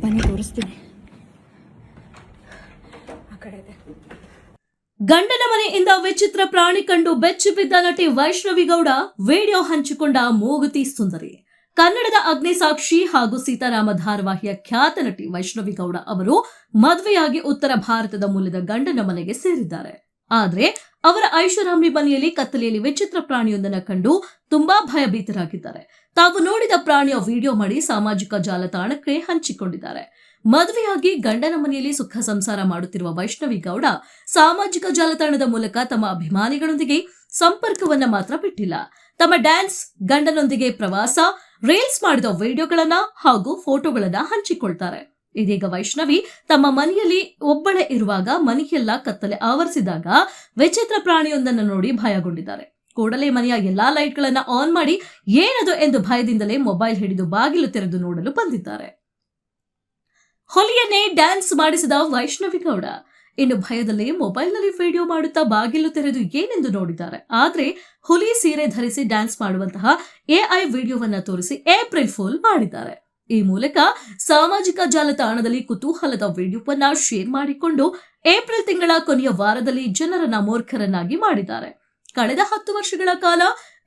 ಬನ್ನಿ ತೋರಿಸ್ತೀನಿ. ಆ ಕಡೆ ಇದೆ. ಗಂಡನ ಮನೆಯಿಂದ ವಿಚಿತ್ರ ಪ್ರಾಣಿ ಕಂಡು ಬೆಚ್ಚಿ ಬಿದ್ದ ನಟಿ ವೈಷ್ಣವಿ ಗೌಡ ವಿಡಿಯೋ ಹಂಚಿಕೊಂಡ ಮೂಗುತಿ ಸುಂದರಿ. ಕನ್ನಡದ ಅಗ್ನಿಸಾಕ್ಷಿ ಹಾಗೂ ಸೀತಾರಾಮ ಧಾರಾವಾಹಿಯ ಖ್ಯಾತ ನಟಿ ವೈಷ್ಣವಿ ಗೌಡ ಅವರು ಮದುವೆಯಾಗಿ ಉತ್ತರ ಭಾರತದ ಮೂಲದ ಗಂಡನ ಮನೆಗೆ ಸೇರಿದ್ದಾರೆ. ಆದ್ರೆ ಅವರ ಐಷಾರಾಮಿ ಮನೆಯಲ್ಲಿ ಕತ್ತಲೆಯಲ್ಲಿ ವಿಚಿತ್ರ ಪ್ರಾಣಿಯೊಂದನ್ನು ಕಂಡು ತುಂಬಾ ಭಯಭೀತರಾಗಿದ್ದಾರೆ. ತಾವು ನೋಡಿದ ಪ್ರಾಣಿಯ ವಿಡಿಯೋ ಮಾಡಿ ಸಾಮಾಜಿಕ ಜಾಲತಾಣಕ್ಕೆ ಹಂಚಿಕೊಂಡಿದ್ದಾರೆ. ಮದುವೆಯಾಗಿ ಗಂಡನ ಮನೆಯಲ್ಲಿ ಸುಖ ಸಂಸಾರ ಮಾಡುತ್ತಿರುವ ವೈಷ್ಣವಿ ಗೌಡ ಸಾಮಾಜಿಕ ಜಾಲತಾಣದ ಮೂಲಕ ತಮ್ಮ ಅಭಿಮಾನಿಗಳೊಂದಿಗೆ ಸಂಪರ್ಕವನ್ನ ಮಾತ್ರ ಬಿಟ್ಟಿಲ್ಲ. ತಮ್ಮ ಡ್ಯಾನ್ಸ್, ಗಂಡನೊಂದಿಗೆ ಪ್ರವಾಸ, ರೀಲ್ಸ್ ಮಾಡಿದ ವಿಡಿಯೋಗಳನ್ನ ಹಾಗೂ ಫೋಟೋಗಳನ್ನ ಹಂಚಿಕೊಳ್ತಾರೆ. ಇದೀಗ ವೈಷ್ಣವಿ ತಮ್ಮ ಮನೆಯಲ್ಲಿ ಒಬ್ಬಳೇ ಇರುವಾಗ ಮನೆಯೆಲ್ಲ ಕತ್ತಲೆ ಆವರಿಸಿದಾಗ ವಿಚಿತ್ರ ಪ್ರಾಣಿಯೊಂದನ್ನು ನೋಡಿ ಭಯಗೊಂಡಿದ್ದಾರೆ. ಕೂಡಲೇ ಮನೆಯ ಎಲ್ಲಾ ಲೈಟ್ಗಳನ್ನ ಆನ್ ಮಾಡಿ ಏನದು ಎಂದು ಭಯದಿಂದಲೇ ಮೊಬೈಲ್ ಹಿಡಿದು ಬಾಗಿಲು ತೆರೆದು ನೋಡಲು ಬಂದಿದ್ದಾರೆ. ಹುಲಿಯನ್ನೇ ಡ್ಯಾನ್ಸ್ ಮಾಡಿಸಿದ ವೈಷ್ಣವಿ ಗೌಡ ಇನ್ನು ಭಯದಲ್ಲಿ ಮೊಬೈಲ್ನಲ್ಲಿ ವಿಡಿಯೋ ಮಾಡುತ್ತಾ ಬಾಗಿಲು ತೆರೆದು ಏನೆಂದು ನೋಡಿದ್ದಾರೆ. ಆದ್ರೆ ಹುಲಿ ಸೀರೆ ಧರಿಸಿ ಡ್ಯಾನ್ಸ್ ಮಾಡುವಂತಹ ಎಐ ವಿಡಿಯೋವನ್ನ ತೋರಿಸಿ ಏಪ್ರಿಲ್ ಫೂಲ್ ಮಾಡಿದ್ದಾರೆ. ಈ ಮೂಲಕ ಸಾಮಾಜಿಕ ಜಾಲತಾಣದಲ್ಲಿ ಕುತೂಹಲದ ವಿಡಿಯೋವನ್ನ ಶೇರ್ ಮಾಡಿಕೊಂಡು ಏಪ್ರಿಲ್ ತಿಂಗಳ ಕೊನೆಯ ವಾರದಲ್ಲಿ ಜನರನ್ನ ಮೂರ್ಖರನ್ನಾಗಿ ಮಾಡಿದ್ದಾರೆ. ಕಳೆದ 10 ವರ್ಷಗಳ ಕಾಲ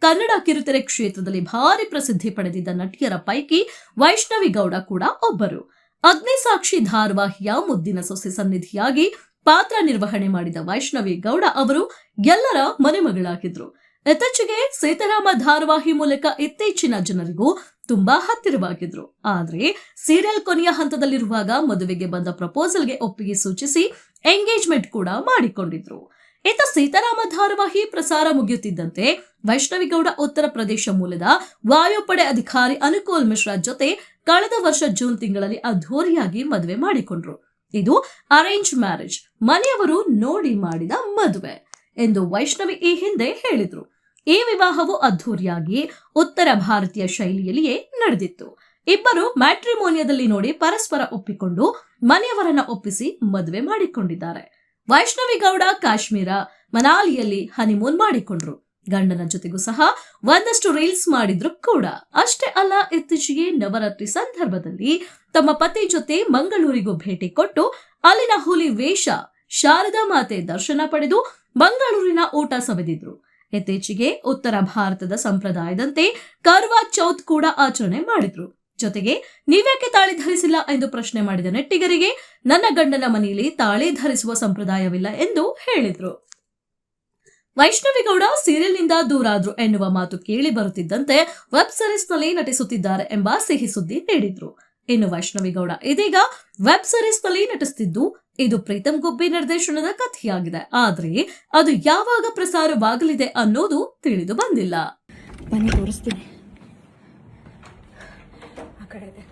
ಕನ್ನಡ ಕಿರುತೆರೆ ಕ್ಷೇತ್ರದಲ್ಲಿ ಭಾರಿ ಪ್ರಸಿದ್ಧಿ ಪಡೆದಿದ್ದ ನಟಿಯರ ಪೈಕಿ ವೈಷ್ಣವಿ ಗೌಡ ಕೂಡ ಒಬ್ಬರು. ಅಗ್ನಿಸಾಕ್ಷಿ ಧಾರಾವಾಹಿಯ ಮುದ್ದಿನ ಸೊಸೆ ಸನ್ನಿಧಿಯಾಗಿ ಪಾತ್ರ ನಿರ್ವಹಣೆ ಮಾಡಿದ ವೈಷ್ಣವಿ ಗೌಡ ಅವರು ಎಲ್ಲರ ಮನೆಮಗಳಾಗಿದ್ರು. ಇತ್ತೀಚೆಗೆ ಸೀತಾರಾಮ ಧಾರಾವಾಹಿ ಮೂಲಕ ಇತ್ತೀಚಿನ ಜನರಿಗೂ ತುಂಬಾ ಹತ್ತಿರವಾಗಿದ್ರು. ಆದ್ರೆ ಸೀರಿಯಲ್ ಕೊನೆಯ ಹಂತದಲ್ಲಿರುವಾಗ ಮದುವೆಗೆ ಬಂದ ಪ್ರಪೋಸಲ್ಗೆ ಒಪ್ಪಿಗೆ ಸೂಚಿಸಿ ಎಂಗೇಜ್ಮೆಂಟ್ ಕೂಡ ಮಾಡಿಕೊಂಡಿದ್ರು. ಇತ್ತ ಸೀತಾರಾಮ ಧಾರಾವಾಹಿ ಪ್ರಸಾರ ಮುಗಿಯುತ್ತಿದ್ದಂತೆ ವೈಷ್ಣವಿ ಗೌಡ ಉತ್ತರ ಪ್ರದೇಶ ಮೂಲದ ವಾಯುಪಡೆ ಅಧಿಕಾರಿ ಅನುಕೂಲ್ ಮಿಶ್ರಾ ಜೊತೆ ಕಳೆದ ವರ್ಷ ಜೂನ್ ತಿಂಗಳಲ್ಲಿ ಅದ್ಧೂರಿಯಾಗಿ ಮದುವೆ ಮಾಡಿಕೊಂಡ್ರು. ಇದು ಅರೇಂಜ್ ಮ್ಯಾರೇಜ್, ಮನೆಯವರು ನೋಡಿ ಮಾಡಿದ ಮದುವೆ ಎಂದು ವೈಷ್ಣವಿ ಈ ಹಿಂದೆ ಹೇಳಿದ್ರು. ಈ ವಿವಾಹವು ಅದ್ಧೂರಿಯಾಗಿ ಉತ್ತರ ಭಾರತೀಯ ಶೈಲಿಯಲ್ಲಿಯೇ ನಡೆದಿತ್ತು. ಇಬ್ಬರು ಮ್ಯಾಟ್ರಿಮೋನಿಯದಲ್ಲಿ ನೋಡಿ ಪರಸ್ಪರ ಒಪ್ಪಿಕೊಂಡು ಮನೆಯವರನ್ನ ಒಪ್ಪಿಸಿ ಮದುವೆ ಮಾಡಿಕೊಂಡಿದ್ದಾರೆ. ವೈಷ್ಣವಿ ಗೌಡ ಕಾಶ್ಮೀರ, ಮನಾಲಿಯಲ್ಲಿ ಹನಿಮೂನ್ ಮಾಡಿಕೊಂಡ್ರು. ಗಂಡನ ಜೊತೆಗೂ ಸಹ ಒಂದಷ್ಟು ರೀಲ್ಸ್ ಮಾಡಿದ್ರು ಕೂಡ. ಅಷ್ಟೇ ಅಲ್ಲ, ಇತ್ತೀಚೆಗೆ ನವರಾತ್ರಿ ಸಂದರ್ಭದಲ್ಲಿ ತಮ್ಮ ಪತಿ ಜೊತೆ ಮಂಗಳೂರಿಗೂ ಭೇಟಿ ಕೊಟ್ಟು ಅಲ್ಲಿನ ಹುಲಿ ವೇಷ, ಶಾರದಾ ಮಾತೆ ದರ್ಶನ ಪಡೆದು ಮಂಗಳೂರಿನ ಊಟ ಸವಿದಿದ್ರು. ಇತ್ತೀಚೆಗೆ ಉತ್ತರ ಭಾರತದ ಸಂಪ್ರದಾಯದಂತೆ ಕರ್ವಾ ಚೌತ್ ಕೂಡ ಆಚರಣೆ ಮಾಡಿದ್ರು. ಜೊತೆಗೆ ನೀವ್ಯಾಕೆ ತಾಳಿ ಧರಿಸಿಲ್ಲ ಎಂದು ಪ್ರಶ್ನೆ ಮಾಡಿದ ನೆಟ್ಟಿಗರಿಗೆ ನನ್ನ ಗಂಡನ ಮನೆಯಲ್ಲಿ ತಾಳಿ ಧರಿಸುವ ಸಂಪ್ರದಾಯವಿಲ್ಲ ಎಂದು ಹೇಳಿದ್ರು. ವೈಷ್ಣವಿ ಗೌಡ ಸೀರಿಯಲ್ನಿಂದ ದೂರಾದ್ರು ಎನ್ನುವ ಮಾತು ಕೇಳಿ ಬರುತ್ತಿದ್ದಂತೆ ವೆಬ್ ಸೀರೀಸ್ ನಲ್ಲಿ ನಟಿಸುತ್ತಿದ್ದಾರೆ ಎಂಬ ಸಿಹಿ ಸುದ್ದಿ ನೀಡಿದ್ರು. ಇನ್ನು ವೈಷ್ಣವಿ ಗೌಡ ಇದೀಗ ವೆಬ್ ಸೀರೀಸ್ ನಲ್ಲಿ ನಟಿಸುತ್ತಿದ್ದು ಇದು ಪ್ರೀತಮ್ ಗುಬ್ಬಿ ನಿರ್ದೇಶನದ ಕಥೆಯಾಗಿದೆ. ಆದ್ರೆ ಅದು ಯಾವಾಗ ಪ್ರಸಾರವಾಗಲಿದೆ ಅನ್ನೋದು ತಿಳಿದು ಬಂದಿಲ್ಲ. ಬನ್ನಿ ತೋರಿಸ್ತೀನಿ. ಆ ಕಡೆ ಇದೆ.